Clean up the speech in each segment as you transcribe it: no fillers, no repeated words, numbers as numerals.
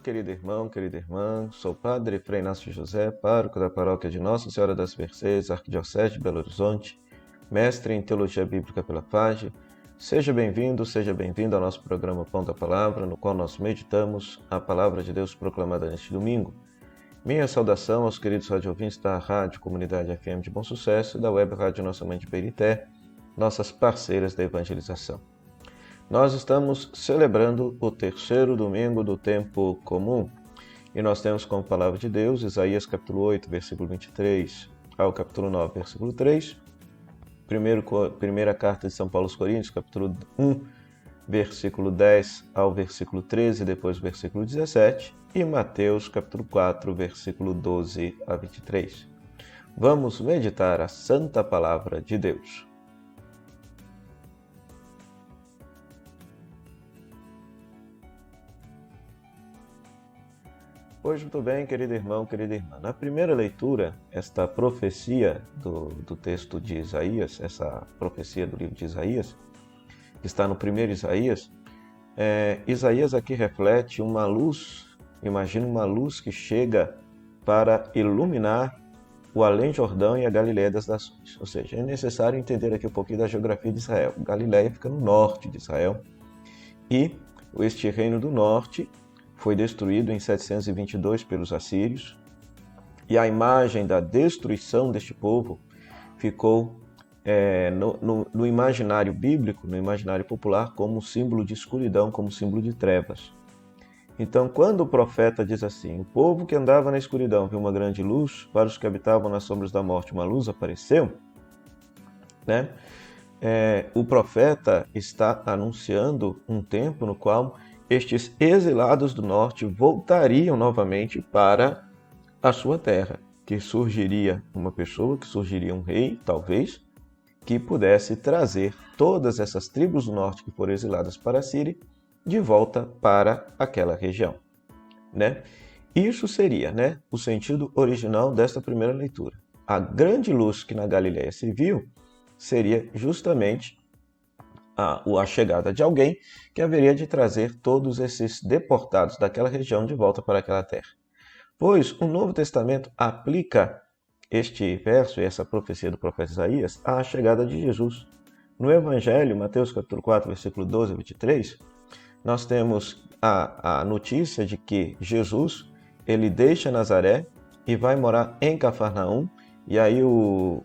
querido irmão, querida irmã. Sou o Padre Frei Inácio José, pároco da paróquia de Nossa Senhora das Mercês, Arquidiocese de Belo Horizonte, mestre em Teologia Bíblica pela FAGE. Seja bem-vindo ao nosso programa Pão da Palavra, no qual nós meditamos a Palavra de Deus proclamada neste domingo. Minha saudação aos queridos radiovintes da Rádio Comunidade FM de Bom Sucesso e da Web Rádio Nossa Mãe de Berité, nossas parceiras da evangelização. Nós estamos celebrando o terceiro domingo do tempo comum e nós temos como palavra de Deus Isaías capítulo 8, versículo 23 ao capítulo 9, versículo 3, primeira carta de São Paulo aos Coríntios, capítulo 1, versículo 10 ao versículo 13, depois o versículo 17, e Mateus capítulo 4, versículo 12 a 23. Vamos meditar a santa palavra de Deus. Pois muito bem, querido irmão, querida irmã. Na primeira leitura, esta profecia do texto de Isaías, essa profecia do livro de Isaías, que está no primeiro Isaías, Isaías aqui reflete uma luz, imagina uma luz que chega para iluminar o Além-Jordão e a Galileia das Nações. Ou seja, é necessário entender aqui um pouquinho da geografia de Israel. Galileia fica no norte de Israel e este reino do norte foi destruído em 722 pelos assírios, e a imagem da destruição deste povo ficou no imaginário bíblico, no imaginário popular, como símbolo de escuridão, como símbolo de trevas. Então, quando o profeta diz assim, o povo que andava na escuridão viu uma grande luz, para os que habitavam nas sombras da morte uma luz apareceu, né? O profeta está anunciando um tempo no qual estes exilados do norte voltariam novamente para a sua terra, que surgiria uma pessoa, que surgiria um rei, talvez, que pudesse trazer todas essas tribos do norte que foram exiladas para a Síria de volta para aquela região, né? Isso seria, né, o sentido original desta primeira leitura. A grande luz que na Galileia se viu seria justamente a chegada de alguém que haveria de trazer todos esses deportados daquela região de volta para aquela terra. Pois o Novo Testamento aplica este verso e essa profecia do profeta Isaías à chegada de Jesus. No Evangelho, Mateus capítulo 4, versículo 12 a 23, nós temos a notícia de que Jesus ele deixa Nazaré e vai morar em Cafarnaum. E aí o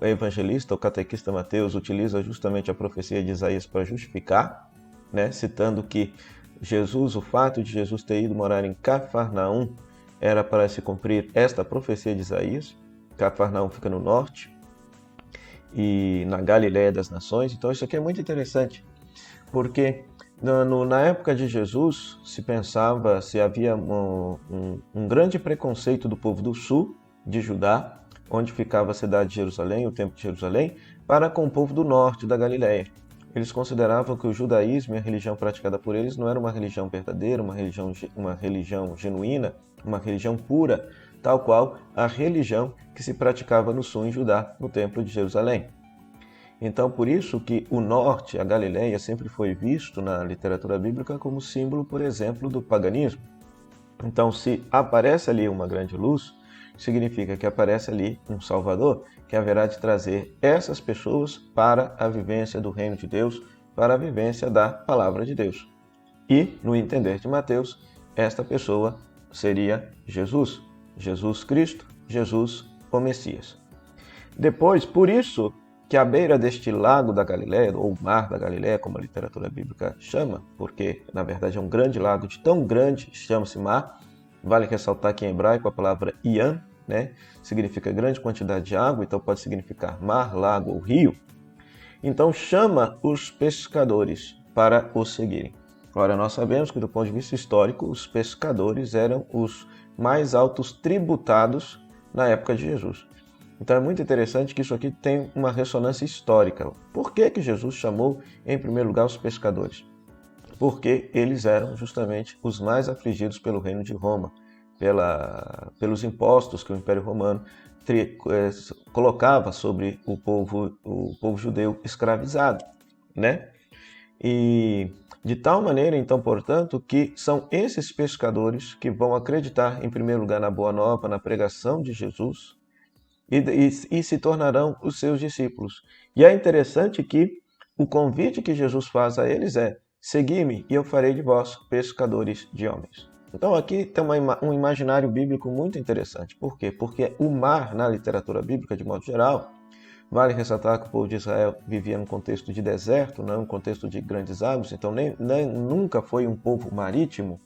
evangelista, o catequista Mateus, utiliza justamente a profecia de Isaías para justificar, né? Citando que o fato de Jesus ter ido morar em Cafarnaum era para se cumprir esta profecia de Isaías. Cafarnaum fica no norte e na Galileia das Nações. Então isso aqui é muito interessante, porque na época de Jesus se havia um grande preconceito do povo do sul de Judá, onde ficava a cidade de Jerusalém, o Templo de Jerusalém, para com o povo do norte da Galileia. Eles consideravam que o judaísmo e a religião praticada por eles não era uma religião verdadeira, uma religião genuína, uma religião pura, tal qual a religião que se praticava no sul em Judá, no Templo de Jerusalém. Então, por isso que o norte, a Galileia, sempre foi visto na literatura bíblica como símbolo, por exemplo, do paganismo. Então, se aparece ali uma grande luz, significa que aparece ali um Salvador que haverá de trazer essas pessoas para a vivência do reino de Deus, para a vivência da palavra de Deus. E, no entender de Mateus, esta pessoa seria Jesus, Jesus Cristo, Jesus o Messias. Depois, por isso que à beira deste lago da Galileia, ou mar da Galileia, como a literatura bíblica chama, porque na verdade é um grande lago, de tão grande chama-se mar. Vale ressaltar que em hebraico a palavra Yam, né, significa grande quantidade de água, então pode significar mar, lago ou rio. Então chama os pescadores para o seguirem. Ora, nós sabemos que do ponto de vista histórico, os pescadores eram os mais altos tributados na época de Jesus. Então é muito interessante que isso aqui tem uma ressonância histórica. Por que Jesus chamou em primeiro lugar os pescadores? Porque eles eram justamente os mais afligidos pelo reino de Roma, pelos impostos que o Império Romano colocava sobre o povo judeu escravizado, né? E De tal maneira, então, portanto, que são esses pescadores que vão acreditar, em primeiro lugar, na Boa Nova, na pregação de Jesus, e se tornarão os seus discípulos. E é interessante que o convite que Jesus faz a eles é: segui-me e eu farei de vós pescadores de homens. Então aqui tem um imaginário bíblico muito interessante. Por quê? Porque o mar, na literatura bíblica, de modo geral, vale ressaltar que o povo de Israel vivia num contexto de deserto, não um contexto de grandes águas, então nunca foi um povo marítimo,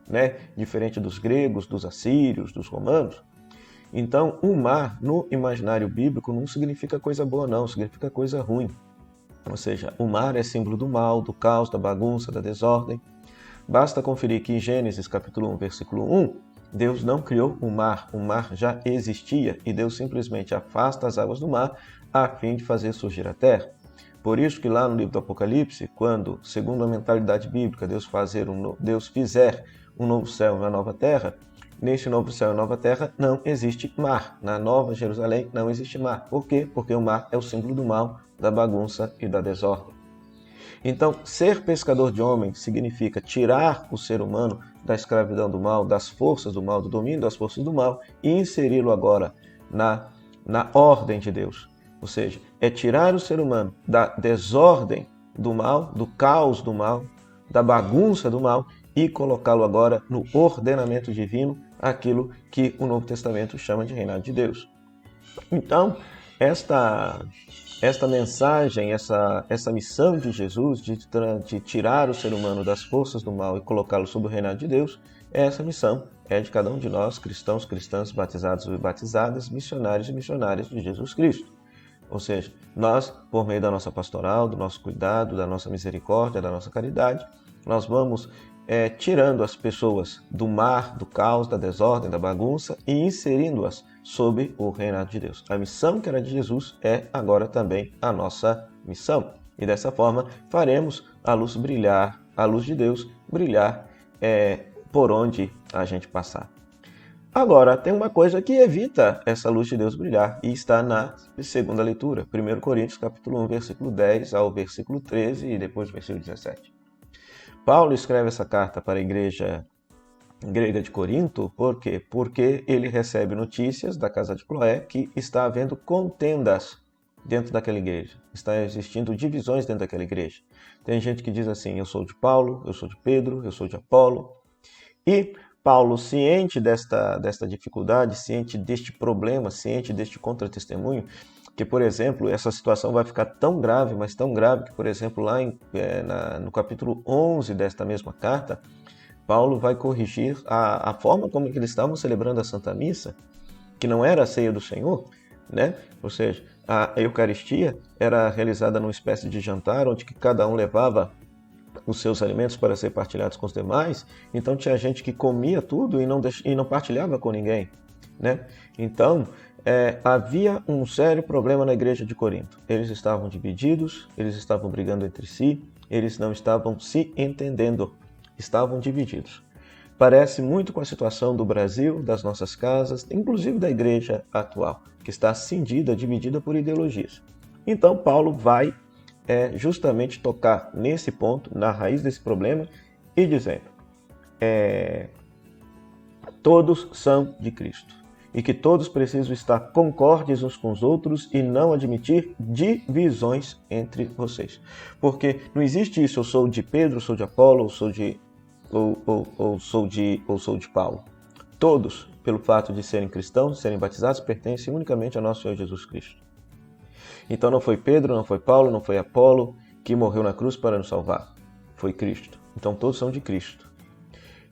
né? Diferente dos gregos, dos assírios, dos romanos. Então, o mar, no imaginário bíblico, não significa coisa boa, não, significa coisa ruim. Ou seja, o mar é símbolo do mal, do caos, da bagunça, da desordem. Basta conferir que em Gênesis capítulo 1, versículo 1, Deus não criou o mar já existia e Deus simplesmente afasta as águas do mar a fim de fazer surgir a terra. Por isso que lá no livro do Apocalipse, quando, segundo a mentalidade bíblica, Deus fizer um novo céu e uma nova terra, neste novo céu e nova terra não existe mar. Na Nova Jerusalém não existe mar. Por quê? Porque o mar é o símbolo do mal, da bagunça e da desordem. Então, ser pescador de homens significa tirar o ser humano da escravidão do mal, das forças do mal, do domínio das forças do mal e inseri-lo agora na ordem de Deus. Ou seja, é tirar o ser humano da desordem do mal, do caos do mal, da bagunça do mal e colocá-lo agora no ordenamento divino, aquilo que o Novo Testamento chama de reinado de Deus. Então, esta mensagem, essa missão de Jesus de tirar o ser humano das forças do mal e colocá-lo sob o reinado de Deus, essa missão é de cada um de nós, cristãos, cristãs, batizados e batizadas, missionários e missionárias de Jesus Cristo. Ou seja, nós, por meio da nossa pastoral, do nosso cuidado, da nossa misericórdia, da nossa caridade, nós vamos tirando as pessoas do mar, do caos, da desordem, da bagunça e inserindo-as sob o reinado de Deus. A missão que era de Jesus é agora também a nossa missão. E dessa forma faremos a luz brilhar, a luz de Deus brilhar por onde a gente passar. Agora, tem uma coisa que evita essa luz de Deus brilhar e está na segunda leitura, 1 Coríntios capítulo 1, versículo 10 ao versículo 13 e depois versículo 17. Paulo escreve essa carta para a igreja grega de Corinto, por quê? Porque ele recebe notícias da casa de Cloé que está havendo contendas dentro daquela igreja, está existindo divisões dentro daquela igreja. Tem gente que diz assim: eu sou de Paulo, eu sou de Pedro, eu sou de Apolo. E Paulo, ciente desta dificuldade, ciente deste problema, ciente deste contra-testemunho, que, por exemplo, essa situação vai ficar tão grave, mas tão grave que, por exemplo, lá no capítulo 11 desta mesma carta, Paulo vai corrigir a forma como eles estavam celebrando a Santa Missa, que não era a ceia do Senhor, né? Ou seja, a Eucaristia era realizada numa espécie de jantar, onde cada um levava os seus alimentos para ser partilhados com os demais. Então tinha gente que comia tudo e não partilhava com ninguém, né? Então havia um sério problema na igreja de Corinto. Eles estavam divididos, eles estavam brigando entre si, eles não estavam se entendendo, estavam divididos. Parece muito com a situação do Brasil, das nossas casas, inclusive da igreja atual, que está cindida, dividida por ideologias. Então Paulo vai justamente tocar nesse ponto, na raiz desse problema, e dizendo: todos são de Cristo, e que todos precisam estar concordes uns com os outros e não admitir divisões entre vocês. Porque não existe isso: eu sou de Pedro, eu sou de Apolo, ou sou de Paulo. Todos, pelo fato de serem cristãos, de serem batizados, pertencem unicamente ao nosso Senhor Jesus Cristo. Então não foi Pedro, não foi Paulo, não foi Apolo que morreu na cruz para nos salvar. Foi Cristo. Então todos são de Cristo.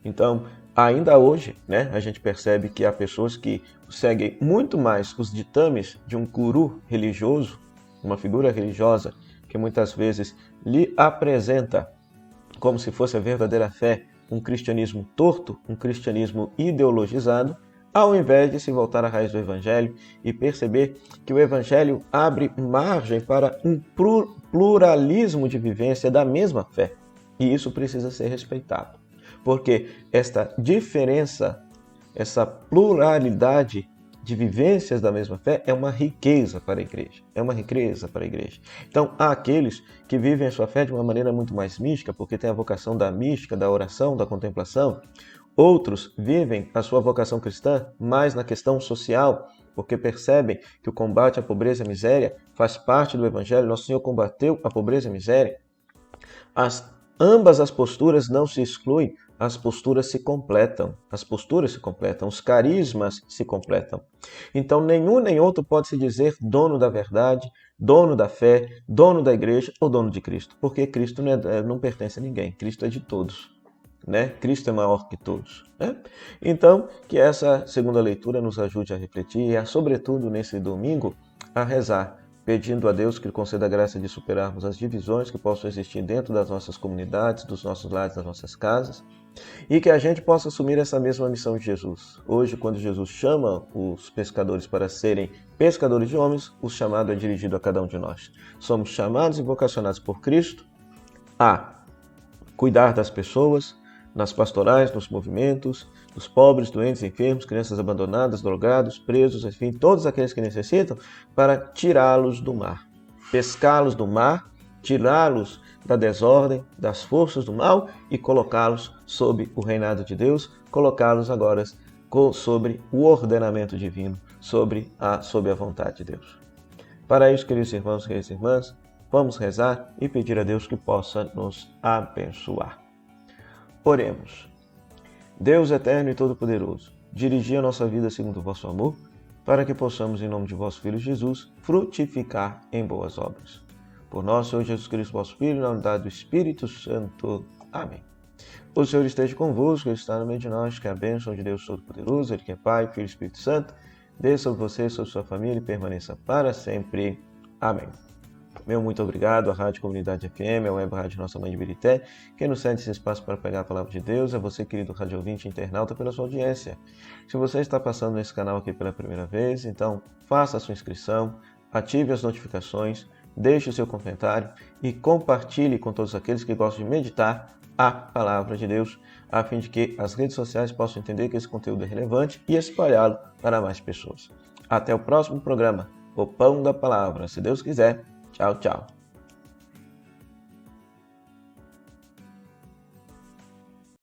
Então, ainda hoje, né, a gente percebe que há pessoas que seguem muito mais os ditames de um guru religioso, uma figura religiosa, que muitas vezes lhe apresenta como se fosse a verdadeira fé, um cristianismo torto, um cristianismo ideologizado, ao invés de se voltar à raiz do Evangelho e perceber que o Evangelho abre margem para um pluralismo de vivência da mesma fé. E isso precisa ser respeitado. Porque esta diferença, essa pluralidade de vivências da mesma fé é uma riqueza para a igreja. É uma riqueza para a igreja. Então, há aqueles que vivem a sua fé de uma maneira muito mais mística, porque têm a vocação da mística, da oração, da contemplação. Outros vivem a sua vocação cristã mais na questão social, porque percebem que o combate à pobreza e à miséria faz parte do Evangelho. Nosso Senhor combateu a pobreza e a miséria. Ambas as posturas não se excluem, as posturas se completam. As posturas se completam, os carismas se completam. Então, nenhum nem outro pode se dizer dono da verdade, dono da fé, dono da igreja ou dono de Cristo, porque Cristo não pertence a ninguém, Cristo é de todos. Né? Cristo é maior que todos. Né? Então, que essa segunda leitura nos ajude a refletir e, sobretudo, nesse domingo, a rezar, pedindo a Deus que Ele conceda a graça de superarmos as divisões que possam existir dentro das nossas comunidades, dos nossos lares, das nossas casas, e que a gente possa assumir essa mesma missão de Jesus. Hoje, quando Jesus chama os pescadores para serem pescadores de homens, o chamado é dirigido a cada um de nós. Somos chamados e vocacionados por Cristo a cuidar das pessoas, nas pastorais, nos movimentos, dos pobres, doentes, enfermos, crianças abandonadas, drogados, presos, enfim, todos aqueles que necessitam, para tirá-los do mar, pescá-los do mar, tirá-los da desordem, das forças do mal e colocá-los sob o reinado de Deus, colocá-los agora sobre o ordenamento divino, sob a vontade de Deus. Para isso, queridos irmãos e queridas irmãs, vamos rezar e pedir a Deus que possa nos abençoar. Oremos. Deus eterno e todo-poderoso, dirigi a nossa vida segundo o vosso amor, para que possamos, em nome de vosso Filho Jesus, frutificar em boas obras. Por nosso Senhor Jesus Cristo, vosso Filho, na unidade do Espírito Santo. Amém. O Senhor esteja convosco, Ele está no meio de nós, que a bênção de Deus Todo-Poderoso, Ele que é Pai, Filho e Espírito Santo, desça sobre você, sobre sua família e permaneça para sempre. Amém. Meu muito obrigado à Rádio Comunidade FM, à Web Rádio Nossa Mãe de Birité, que nos cede esse espaço para pegar a Palavra de Deus, a você, querido rádio ouvinte internauta, pela sua audiência. Se você está passando nesse canal aqui pela primeira vez, então faça a sua inscrição, ative as notificações, deixe o seu comentário e compartilhe com todos aqueles que gostam de meditar a Palavra de Deus, a fim de que as redes sociais possam entender que esse conteúdo é relevante e espalhá-lo para mais pessoas. Até o próximo programa, O Pão da Palavra, se Deus quiser. Tchau, tchau.